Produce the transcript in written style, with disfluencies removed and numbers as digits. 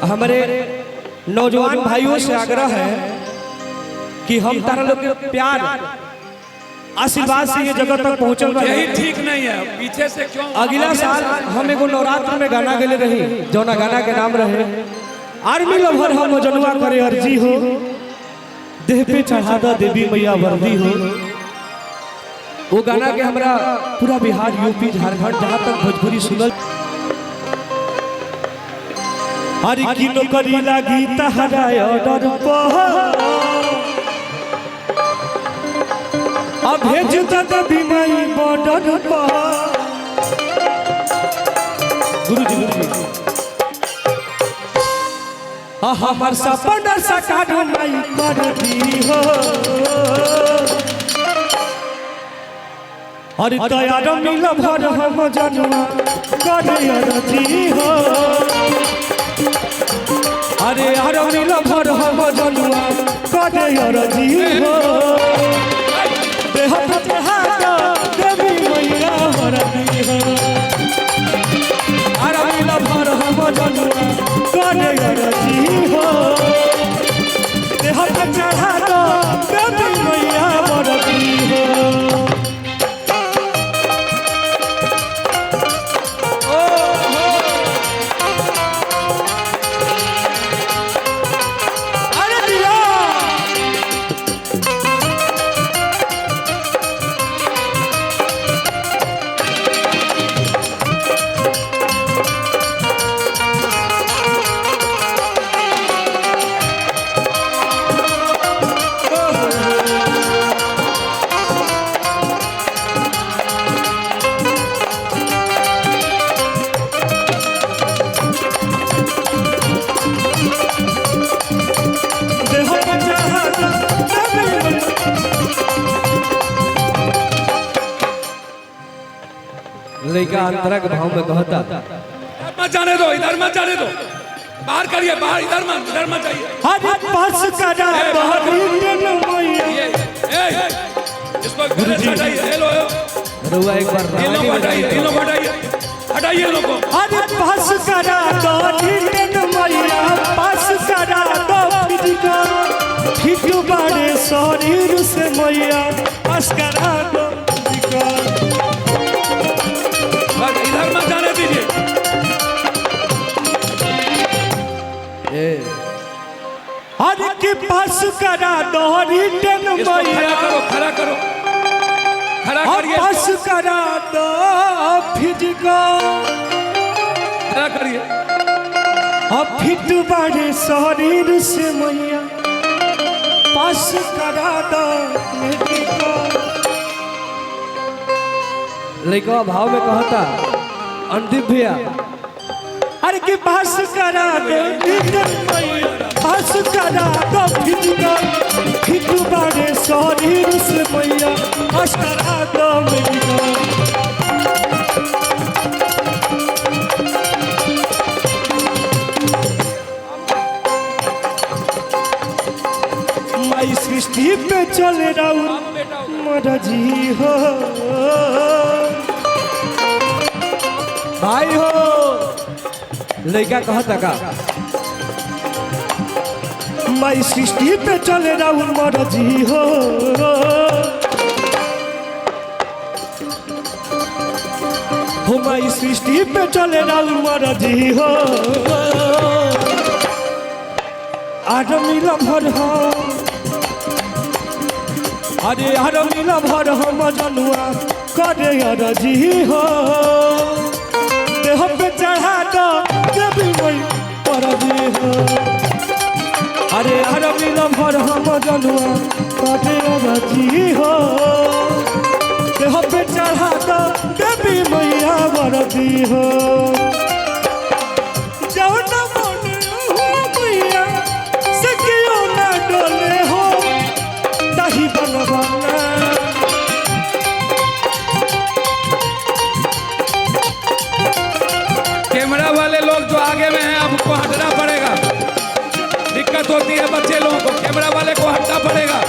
हमारे नौजवान भाइयों से आग्रह है कि हम तारा लोग के प्यार आशीर्वाद से ये जगह तक पहुंचल बा। यही ठीक नहीं है, पीछे से क्यों? अगला साल हम एगो नवरात्र में गाना गेले रही, जौना गाना के नाम रहे आर्मी लवर हम जनुआ करे अर्जी हो, देह पे चढ़ा दा देवी मैया वर्दी हो। वो गाना के हमरा पूरा बिहार, यूपी, झारखंड जहाँ तक भोजपुरी सुनल। हर की नौकरी लागी तहरा ऑर्डर पर अब भेज देवी माई बॉर्डर पर। गुरुजी हमार सपना साकार माई कर दी हो। अरे तैयार मिल भर हम जनुआ करे अर्जी हो। अरे यार मिल भर हम जनुआ करे अर्जी हो। देह देवी मैया वर्दी हो। अरे मिल भर हम जनुआ करे अर्जी हो। देह चढ़ा दो देवी मैया वर्दी हो। लड़का अंतरा के भाव में कहता मत जाने दो, इधर मत जाने दो, बाहर करिए, बाहर, इधर मत जाइए। हर पास करा इसको हटाइए, हेलो रुआ एक बार ये लोग हटाइए, ये लोग हटाइए, हटाइए लोगों को। हर पास करा दो मैया, पास करा दो फिर बड़े शरीर से मैया, पास करा दो। इधर मत जाने दीजिए। हर के पास करा दो रिटर्न मैया, खड़ा करो, खड़ा करिए, पास करा दो फिजिकल, खड़ा करिए। अब फिट बड़े शरीर से मैया, पास करा दो मेडिकल। लड़का भाव में कहता अंतिम भैया, अरे के पास करा दो पास करा दो फिट बड़े शरीर से मैया, पास करा दो मेडिकल। माई सृष्टि पे चले रहू मरजी हो। भाई हो लड़का कहता का माई सृष्टि पे चले रहू मरजी हो। हो माई सृष्टि पे चले रहू मरजी हो। आज मिल भर हो, अरे यार मिल भर हम जनुआ करे अर्जी हो। देह पे चढ़ा दो देवी मैया वर्दी हो। अरे यार मिल भर हम जनुआ करे अर्जी हो। देह पे चढ़ा दो देवी मैया वर्दी हो। कैमरा वाले लोग जो आगे में हैं, आपको हटना पड़ेगा, दिक्कत होती है बच्चे लोगों को, कैमरा वाले को हटना पड़ेगा।